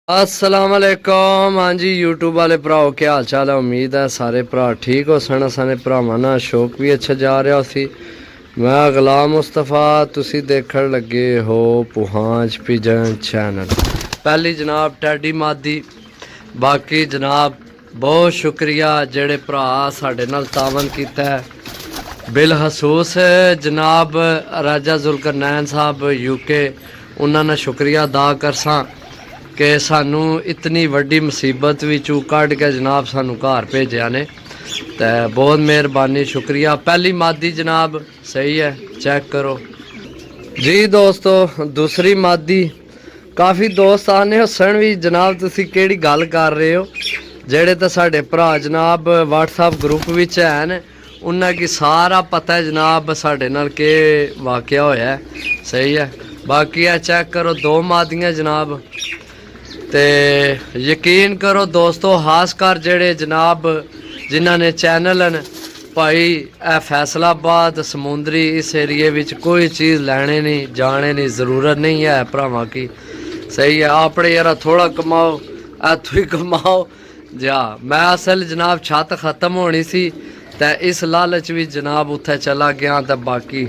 अस्सलाम वालेकुम। हाँ जी यूट्यूब वाले भराओ क्या हाल चाल है। उम्मीद है सारे भरा ठीक हो सन। सारे भरावां नाल शौक भी अच्छा जा रहा सी। मैं गुलाम मुस्तफा, तुसी देखण लगे हो पुहांच पिजन चैनल। पहली जनाब टैडी मादी, बाकी जनाब बहुत शुक्रिया जेड़े भरा साडे नाल तावन कीता है। बिलखसूस जनाब राजा जुलकरनैन साहब यूके, उन्होंने शुक्रिया अदा करसा कि सानू इतनी वड्डी मुसीबत विचों कढ़ के जनाब सानू घर भेजा ने, तो बहुत मेहरबानी शुक्रिया। पहली मादी जनाब सही है, चेक करो जी दोस्तों। दूसरी मादी काफ़ी दोस्त आने हसन भी जनाब, तुसी केड़ी गल कर रहे हो। जेड़े तो साढ़े भरा जनाब व्हाट्सएप ग्रुप विच हैन, उन्हें की सारा पता है जनाब साढ़े नाल के वाकया होया है। सही है, बाकी है चेक करो दो मादियाँ जनाब। ते यकीन करो दोस्तों, खासकर जेड़े जनाब जिन्हों ने चैनल न भाई ए फैसलाबाद समुंदरी इस एरिए विच कोई चीज़ लैने नहीं जाने नहीं, ज़रूरत नहीं है भरावां की। सही है, अपने यार थोड़ा कमाओ, इत्थों ही कमाओ जा। मैं असल जनाब छत ख़त्म होनी सी, ते इस लालच भी जनाब उत्थे चला गया। तो बाकी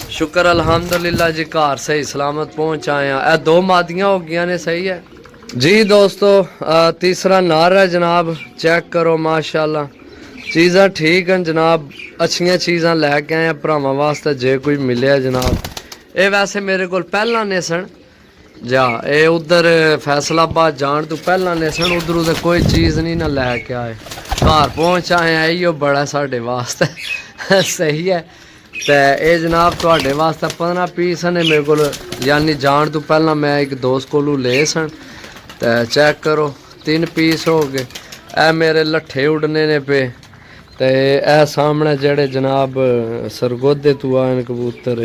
शुक्र अल्हम्दुलिल्लाह जी घर सही सलामत पहुँच आया। ए दो मादियाँ हो गई ने। सही है जी दोस्तों। तीसरा नार है जनाब, चेक करो माशाल्लाह। चीज़ां ठीक हैं जनाब, अच्छियां चीज़ां लैके आए भरावां वास्ते जे कोई मिले जनाब। ये वैसे मेरे को पहला ने सन जा, ये उधर फैसलाबाद जान तो पहला ने सन, उधरों तो कोई चीज़ नहीं ना लैके आए, घर पहुँच आए। इो बड़ा साढ़े वास्ते सही है। तो ये जनाब थोड़े वास्ते 15 पीस ने मेरे को, यानी जान तो पहला मैं एक दोस्त को ले सन। तो चेक करो 3 पीस हो गए। ए मेरे लट्ठे उड़ने ने पे। तो ए सामने जड़े जनाब सरगोदे तू आए कबूतर,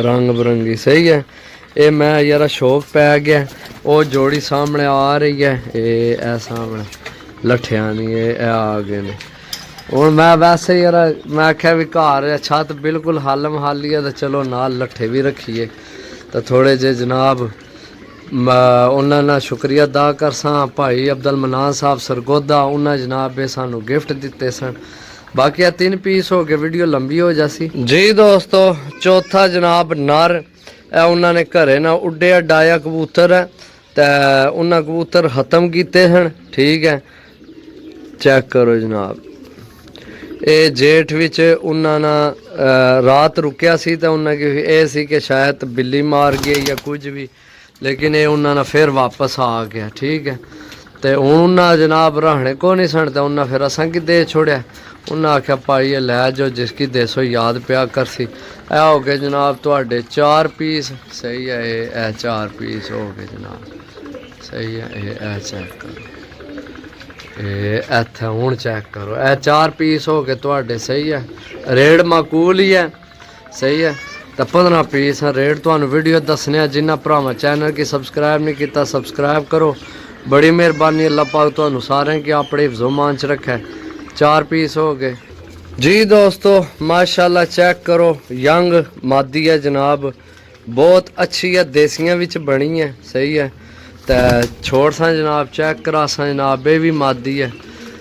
रंग बिरंगी। सही है, ये मैं यार शौक पै गया। वो जोड़ी सामने आ रही है, ये सामने लट्ठिया नहीं ये आ गए ने। हूँ मैं वैसे यार मैं आख्या भी घर छत बिल्कुल हालम हाली है, तो चलो नाल लट्ठे भी रखिए। तो थोड़े जे जनाब उन्होंने शुक्रिया अदा कर सा भाई अब्दुल मनान साहब सरगोदा, उन्हें जनाब ये सानू गिफ्ट दिते सन। बाकी 3 पीस हो गए, वीडियो लंबी हो जासी जी दोस्तों। चौथा जनाब नर, उन्होंने घरे ना उड्डे डाया कबूतर है, तो उन्हें कबूतर खत्म किए हैं। ठीक है, चेक करो जनाब। ये जेठ विच उन्होंने रात रुकिया सी, तो उन्हें ये सी कि शायद बिल्ली मार गई या कुछ भी, लेकिन ये उन्होंने फिर वापस आ गया। ठीक है, तो हूँ उन्हें जनाब रहने को नहीं सन, तो उन्हें फिर असा कि दे छोड़िया। उन्हें आख्या भाई ये लै जो जिसकी देसो याद पिया कर सी। ए हो गए जनाब थोड़े 4 पीस। सही है, ये 4 पीस हो गए जनाब। सही है, ये चेक करो, इत्थे हूँ चेक करो, ए 4 पीस हो गए थोड़े। सही है, रेट माकूल ही है। सही है, तो 15 पीस है रेट। तो वीडियो दसने जिन्हें भरावां चैनल की सब्सक्राइब नहीं किया सब्सक्राइब करो, बड़ी मेहरबानी। अल्लाह पाक तुहानू सारें की अपने हिफ्ज़ो मान च रखे। 4 पीस हो गए जी दोस्तों माशाल्लाह। चेक करो यंग मादी है जनाब, बहुत अच्छी है, देसियां विच बनी है। सही है, तो छोड़ सा जनाब, चेक करा सा जनाब, ये भी मादी है।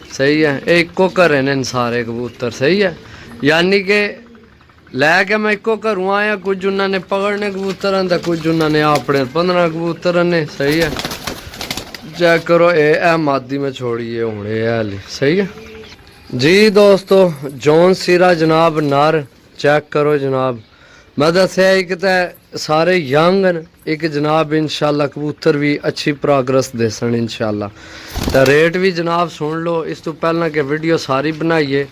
सही है, एको घरे ने सारे कबूतर। सही है, यानी कि लैके मैं एको घरों आया, कुछ उन्होंने पकड़ने कबूतर, तो कुछ उन्होंने अपने 15 कबूतर ने। सही है, चेक करो ये मादी में छोड़िए हूँ ये। सही है जी दोस्तों। जॉन सीरा जनाब नर, चेक करो जनाब। मैं दसिया एक तो सारे यंग न, एक जनाब इंशाल्लाह कबूतर भी अच्छी प्रोग्रेस देसन इंशाल्लाह। तो रेट भी जनाब सुन लो, इस तो पहला कि वीडियो सारी बनाइए।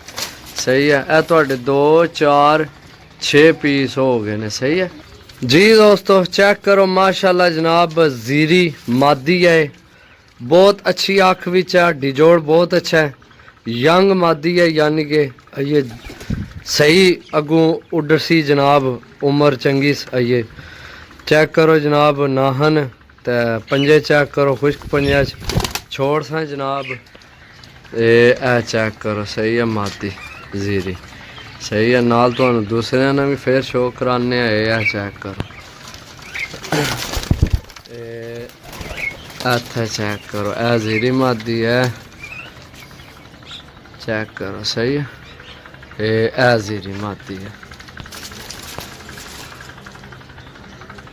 सही है, यह थोड़े 2 4 6 पीस हो गए ने। सही है जी दोस्तों, चेक करो माशाल्लाह जनाब। जीरी मादी है, बहुत अच्छी अख विच है, डिजोड़ बहुत अच्छा है, यंग मादी है, यानी कि ये सही अगों उडर सी जनाब, उम्र चंगी ये। चेक करो जनाब नाहन, तो पंजे चेक करो खुश्क पंजा छोड़ सा जनाब। ए चेक करो, सही है मादी जीरी। सही है, नाल तो दूसरे ने भी फिर शो कराने आए। चेक करो, इत्थे चेक करो ए जीरी मादी है चेक करो सही है ए जीरी मादी है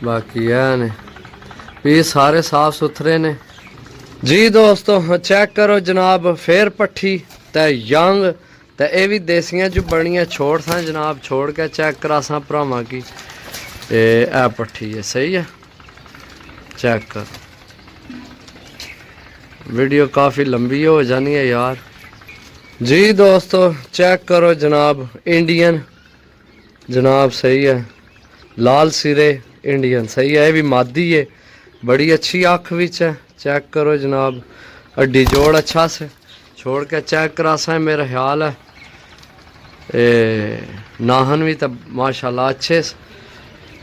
बाकी है ने भी सारे साफ सुथरे ने जी दोस्तों चेक करो जनाब फिर पट्ठी ते यंग ते ये भी देसियां च बनियां छोड़ सा जनाब छोड़ के चेक करा सा भरावां की ए पट्ठी है सही है चेक कर वीडियो काफ़ी लंबी हो जानी है यार जी दोस्तों चेक करो जनाब इंडियन जनाब सही है लाल सिरे इंडियन सही है ये भी मादी है बड़ी अच्छी अख विच है चेक करो जनाब हड्डी जोड़ अच्छा से छोड़ के चेक करा सा मेरा ख्याल है नाहन भी तो माशाल्लाह अच्छे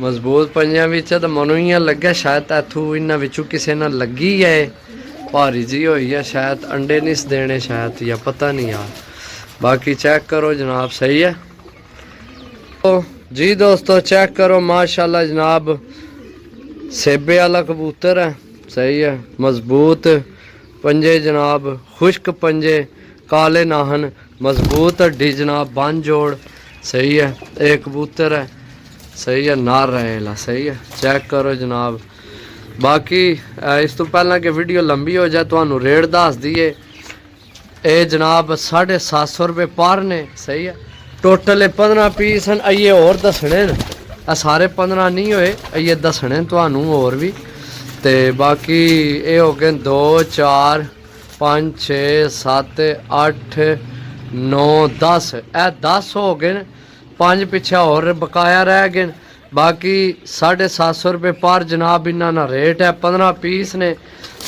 मजबूत पंजा भी तो मनु इं लगे शायद इथू इन्होंने विचू किसी ने लगी है भारी जी हुई है शायद अंडे नहीं देने शायद या पता नहीं यार बाकी चेक करो जनाब सही है तो जी दोस्तों चेक करो माशाल्लाह जनाब सेबे वाला कबूतर है सही है मजबूत पंजे जनाब खुश्क पंजे काले नाहन मजबूत हड्डी जनाब बन जोड़ सही है एक कबूतर है सही है नार रहेला सही है चेक करो जनाब बाकी इस तो पहला कि वीडियो लंबी हो जाए तो रेट दस दिए ये जनाब 750 रुपये पर ने सही है टोटल 15 पीस हैं आइए और दसने सारे 15 नहीं होए आइए दसने थानू और भी तो बाकी ये हो गए 2 4 5 6 7 8 9 10 ए 10 हो गए 5 पिछे और बकाया रह गए बाकी 750 रुपये पर जनाब इन्होंने रेट है 15 पीस ने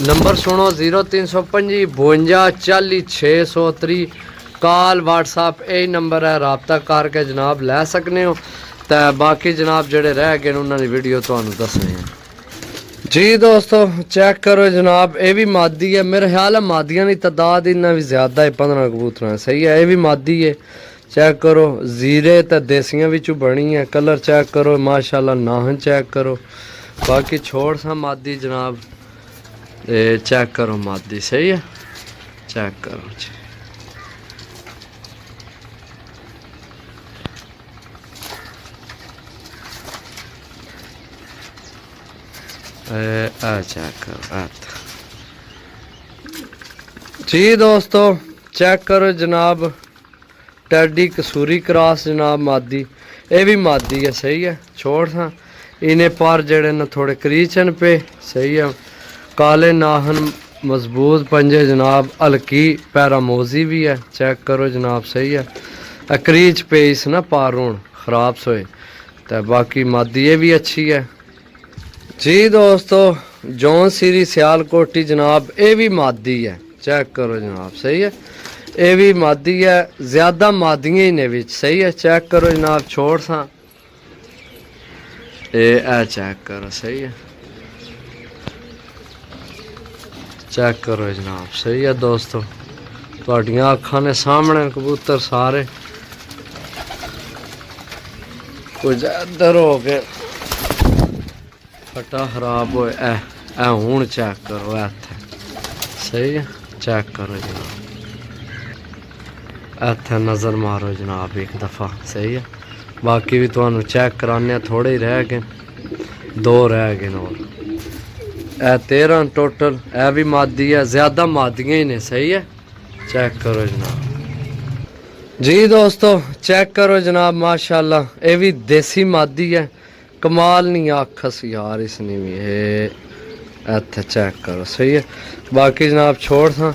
नंबर सुनो 0325 52 40 630 कॉल व्हाट्सएप यही नंबर है रबता करके जनाब लै सकने हो तो बाकी जनाब जड़े रह गए उन्होंने वीडियो तुहानू दसने हैं जी दोस्तों चेक करो जनाब ये भी मादी है मेरा ख्याल है मादियां की तादाद इन्ना भी ज़्यादा है 15 कबूतर सही है ये भी मादी है चेक करो जीरे तो देसियां विचों बनी है कलर चेक करो माशाल्लाह नाहन चेक करो बाकी छोड़ सा मादी जनाब चेक करो मादी सही है चेक करो जी चेक करो जी दोस्तों चेक करो जनाब टैडी कसूरी क्रॉस जनाब मादी ये भी मादी है सही है छोड़ सा इन्हें पर जड़े न थोड़े क्रीचन पे सही है काले नाहन मजबूत पंजे जनाब हल्की पैरामोजी भी है चेक करो जनाब सही है क्रीच पे इस ना पार हूँ खराब सोए तो बाकी मादी ये भी अच्छी है जी दोस्तों जौन सीरी सियालकोटी जनाब ये भी मादी है चेक करो जनाब सही है ये भी मादी है ज़्यादा मादियाँ ही ने विच सही है चेक करो जनाब छोड़ सा चेक करो सही है चेक करो जनाब सही है दोस्तों तुहाडियां अखां ने सामने कबूतर सारे कुछ इधर हो गए फटा खराब हो हूँ चेक करो इत्थे सही है चेक करो जनाब इत्थे नज़र मारो जनाब एक दफ़ा सही है बाकी भी तुहानू चेक कराने थोड़े ही रह गए 2 रह गए और 13 टोटल ए भी मादी है ज़्यादा मादियाँ ही ने सही है चेक करो जनाब जी दोस्तों चेक करो जनाब माशाल्लाह ये भी देसी मादी है कमाल नहीं आखस यार इसने भी इत्थे चेक करो सही है बाकी जनाब छोड़ सा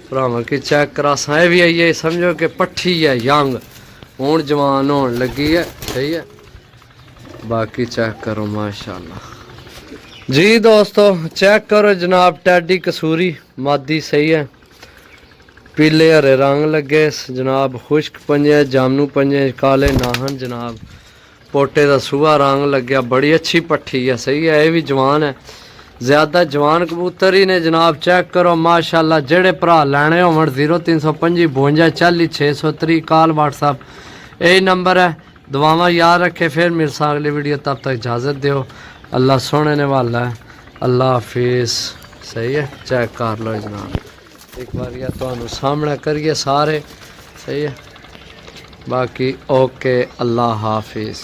भरावां की चेक करा सा भी आई है समझो कि पट्ठी है यंग हूँ जवान होने लगी है सही है बाकी चेक करो माशाल्लाह जी दोस्तों चेक करो जनाब टैडी कसूरी मादी सही है पीले हरे रंग लगे जनाब खुश्क पंजे जामनू पंजे काले नाहन जनाब पोटे का सूहा रंग लग्या बड़ी अच्छी पट्ठी है सही है ये भी जवान है ज़्यादा जवान कबूतर ही ने जनाब चेक करो माशाल्लाह जेड़े भरा लैने हो 0325 52 40 630 कॉल व्हाट्सएप यही नंबर है दुआवां याद रखे फिर मिलसा अगली वीडियो तब तक इजाज़त दो अल्लाह सोने ने वाला है। अल्लाह हाफिज़। सही है, चेक कर लो जनाब एक बार, या तो सामने करिए सारे। सही है, बाकी ओके, अल्लाह हाफिज़।